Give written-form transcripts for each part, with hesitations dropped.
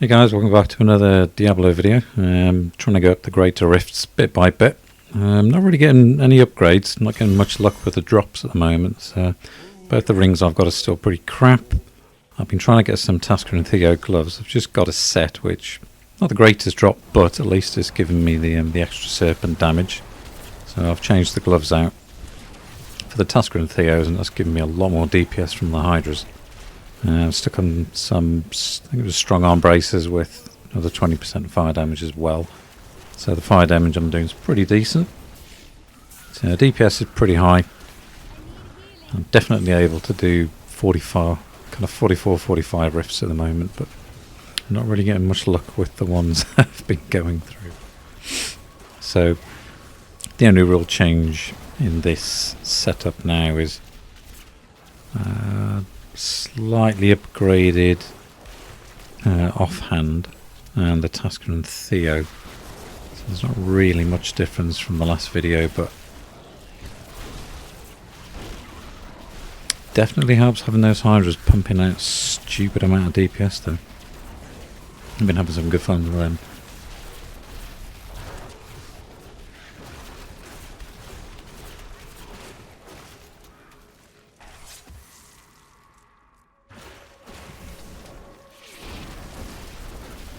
Hey guys, welcome back to another Diablo video. Trying to go up the greater rifts bit by bit. Not really getting any upgrades, not getting much luck with the drops at the moment. So both the rings I've got are still pretty crap. I've been trying to get some Tasker and Theo gloves. I've just got a set which, not the greatest drop, but at least it's given me the extra serpent damage. So I've changed the gloves out for the Tasker and Theos, and that's given me a lot more DPS from the Hydras. Stuck on some, I think it was strong arm braces with another 20% fire damage as well. So the fire damage I'm doing is pretty decent. So DPS is pretty high. I'm definitely able to do 44, 45 rifts at the moment, but I'm not really getting much luck with the ones I've been going through. So the only real change in this setup now is slightly upgraded offhand and the Tasker and Theo. So there's not really much difference from the last video, but definitely helps having those Hydras pumping out stupid amount of DPS though. I've been having some good fun with them.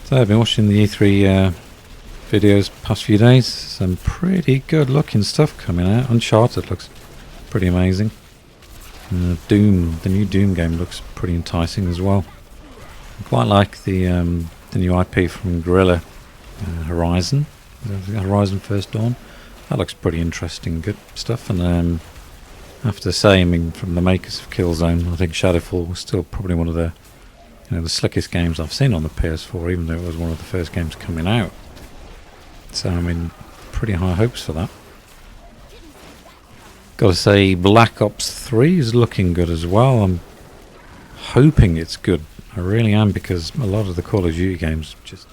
So I've been watching the E3 videos past few days. Some pretty good looking stuff coming out. Uncharted looks pretty amazing. Doom, the new Doom game looks pretty enticing as well. I quite like the new IP from Guerrilla, Horizon. Horizon First Dawn. That looks pretty interesting, good stuff. And I have to say, I mean, from the makers of Killzone, I think Shadowfall was still probably one of the the slickest games I've seen on the PS4, even though it was one of the first games coming out. So I mean, pretty high hopes for that. Gotta say, Black Ops 3 is looking good as well. I'm hoping it's good. I really am, because a lot of the Call of Duty games just,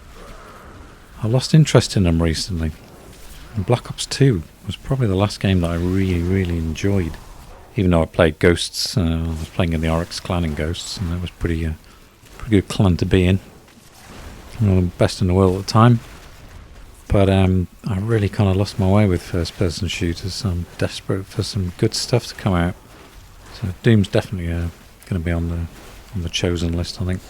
I lost interest in them recently. And Black Ops 2 was probably the last game that I really enjoyed. Even though I played Ghosts, I was playing in the Oryx clan in Ghosts, and that was pretty good clan to be in. Best in the world at the time. But I really kind of lost my way with first-person shooters, so I'm desperate for some good stuff to come out. So Doom's definitely going to be on the chosen list, I think.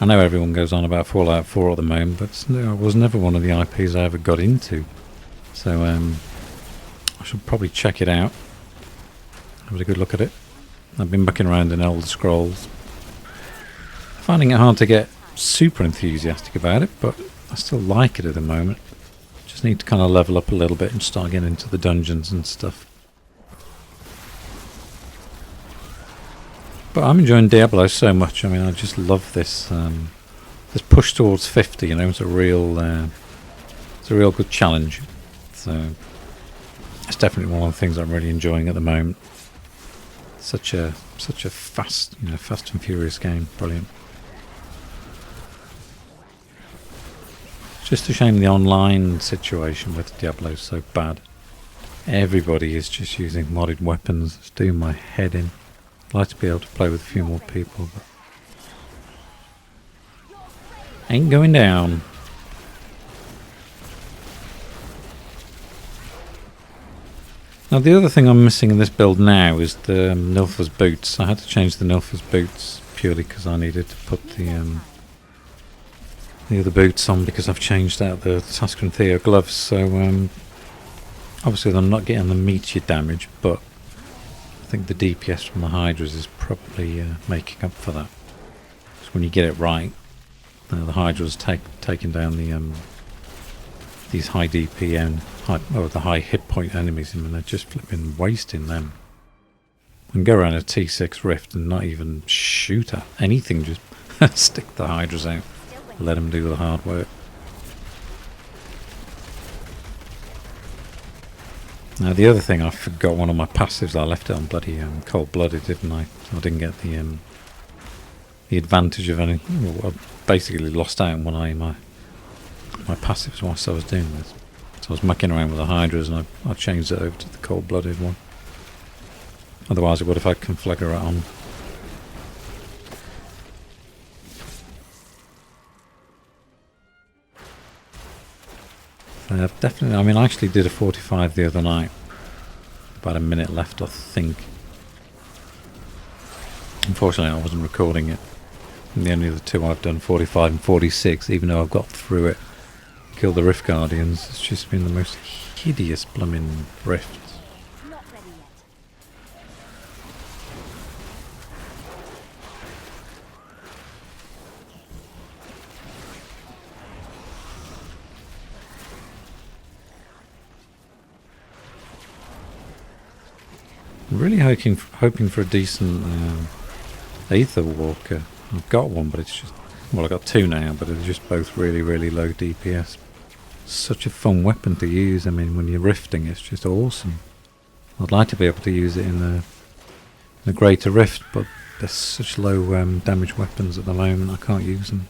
I know everyone goes on about Fallout 4 at the moment, but it was never one of the IPs I ever got into. So I should probably check it out. Have a good look at it. I've been mucking around in Elder Scrolls. Finding it hard to get super enthusiastic about it, but I still like it at the moment. Just need to kind of level up a little bit and start getting into the dungeons and stuff. But I'm enjoying Diablo so much. I mean, I just love this this push towards 50. It's a real good challenge. So it's definitely one of the things I'm really enjoying at the moment. Such a fast, fast and furious game. Brilliant. It's just a shame the online situation with Diablo is so bad. Everybody is just using modded weapons. It's doing my head in. I'd like to be able to play with a few more people, but ain't going down. Now the other thing I'm missing in this build now is the Nilfgaard's boots. I had to change the Nilfgaard's boots purely because I needed to put the other boots on, because I've changed out the Tasker and Theo gloves. So obviously I'm not getting the meteor damage, but I think the DPS from the Hydras is probably making up for that. So when you get it right, the Hydras taking down the these high DPM, the high hit point enemies, and they're just flipping wasting them. And go around a T6 rift and not even shoot at anything, just stick the Hydras out, let them do the hard work. Now the other thing, I forgot one of my passives. I left it on bloody cold-blooded, didn't I? I didn't get the advantage of any. Well, I basically lost out on one of my passives whilst I was doing this. So I was mucking around with the Hydras and I changed it over to the cold-blooded one. Otherwise it would have had Conflagrate on. So I've definitely, I mean, I actually did a 45 the other night. About a minute left, I think. Unfortunately I wasn't recording it. And the only other two I've done, 45 and 46, even though I've got through it. Killed the Rift Guardians. It's just been the most hideous blooming rift. Not ready yet. I'm really hoping for a decent Aether Walker. I've got one, but it's just... Well, I've got two now, but they're just both really, really low DPS. Such a fun weapon to use. I mean, when you're rifting, it's just awesome. I'd like to be able to use it in the Greater Rift, but they're such low damage weapons at the moment, I can't use them.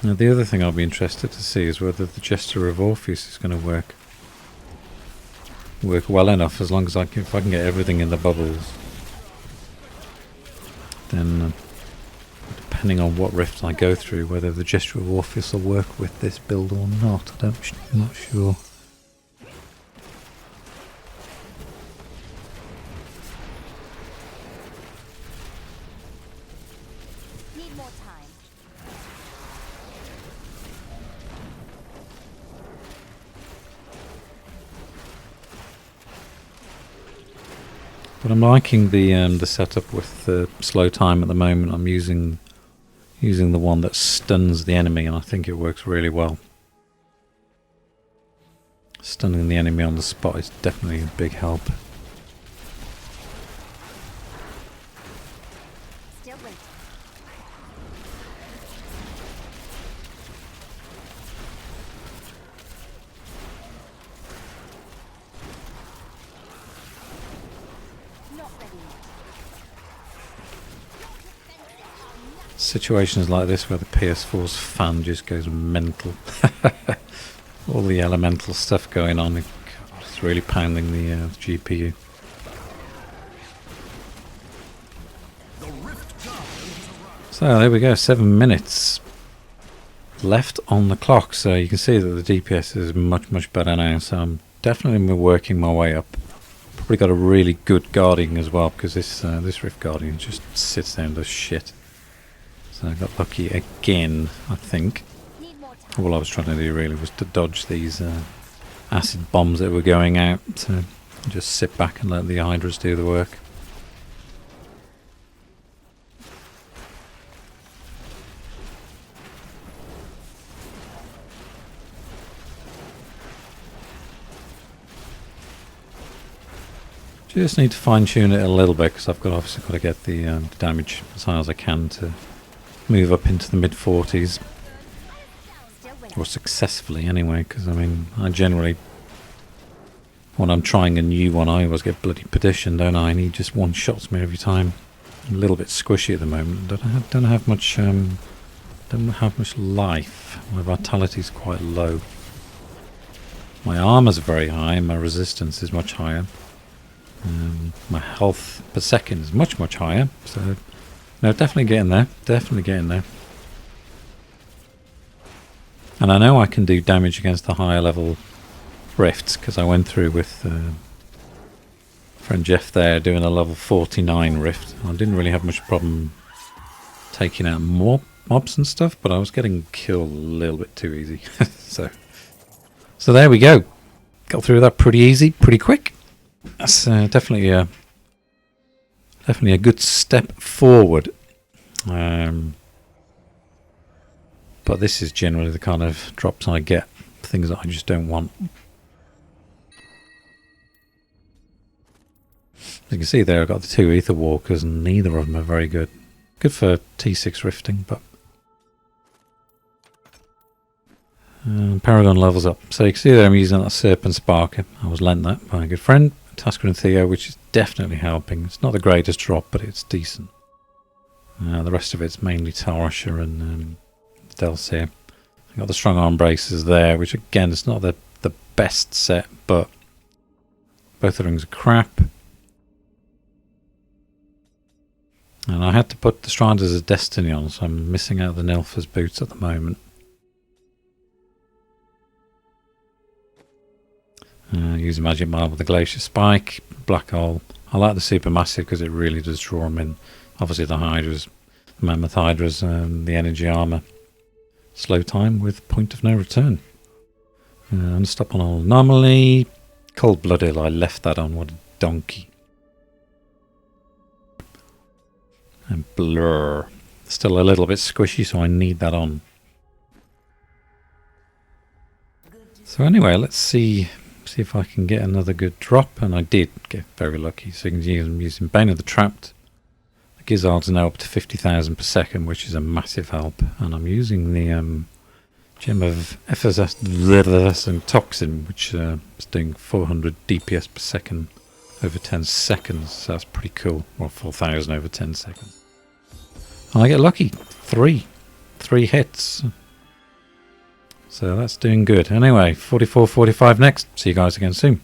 Now the other thing I'll be interested to see is whether the Jester of Orpheus is going to work well enough, as long as if I can get everything in the bubbles. Then depending on what rift I go through, whether the Jester of Orpheus will work with this build or not, I'm not sure. Need more time. But I'm liking the setup with the slow time at the moment. I'm using the one that stuns the enemy, and I think it works really well. Stunning the enemy on the spot is definitely a big help. Still waiting. Not ready yet. Situations like this where the PS4's fan just goes mental. All the elemental stuff going on, it's really pounding the GPU. So there we go, 7 minutes left on the clock. So you can see that the DPS is much better now. So I'm definitely working my way up. Probably got a really good guarding as well, because this Rift Guardian just sits there and does shit. So I got lucky again, I think. Need more time. All I was trying to do really was to dodge these acid bombs that were going out. So just sit back and let the Hydras do the work. Just need to fine tune it a little bit, because I've obviously got to get the damage as high as I can to move up into the mid-40s. Still waiting. Or successfully anyway, because I mean, I generally, when I'm trying a new one, I always get bloody Perdition, don't I? And he just one-shots me every time. A little bit squishy at the moment. Don't have much life. My vitality's quite low. My armor's very high, and my resistance is much higher. My health per second is much higher. So, no, definitely getting there. Definitely getting there. And I know I can do damage against the higher level rifts, because I went through with friend Jeff there doing a level 49 rift. I didn't really have much problem taking out more mobs and stuff, but I was getting killed a little bit too easy. so there we go. Got through that pretty easy, pretty quick. That's definitely a good step forward. But this is generally the kind of drops I get, things that I just don't want. As you can see there, I've got the two Ether Walkers, and neither of them are very good. Good for T6 rifting, but Paragon levels up. So you can see that I'm using that Serpent Sparker. I was lent that by a good friend, Tasker and Theo, which is definitely helping. It's not the greatest drop, but it's decent. The rest of it's mainly TalRasha and Delsere. I've got the strong arm braces there, which again, it's not the best set, but both the rings are crap. And I had to put the Striders of Destiny on, so I'm missing out the Nilf's boots at the moment. Using Magic Mile with the Glacier Spike, Black Hole. I like the Supermassive because it really does draw them in. Obviously the Hydras, the Mammoth Hydras, and the Energy Armour. Slow time with Point of No Return. Unstop on all Anomaly. Cold Blooded, I left that on, what a donkey. And Blur. Still a little bit squishy, so I need that on. So anyway, let's see if I can get another good drop, and I did get very lucky. So you can use them using Bane of the Trapped. The Gizzards are now up to 50,000 per second, which is a massive help. And I'm using the Gem of Effervescent Toxin, which is doing 400 DPS per second over 10 seconds. So that's pretty cool. Well, 4,000 over 10 seconds. And I get lucky. Three hits. So that's doing good. Anyway, 44-45 next. See you guys again soon.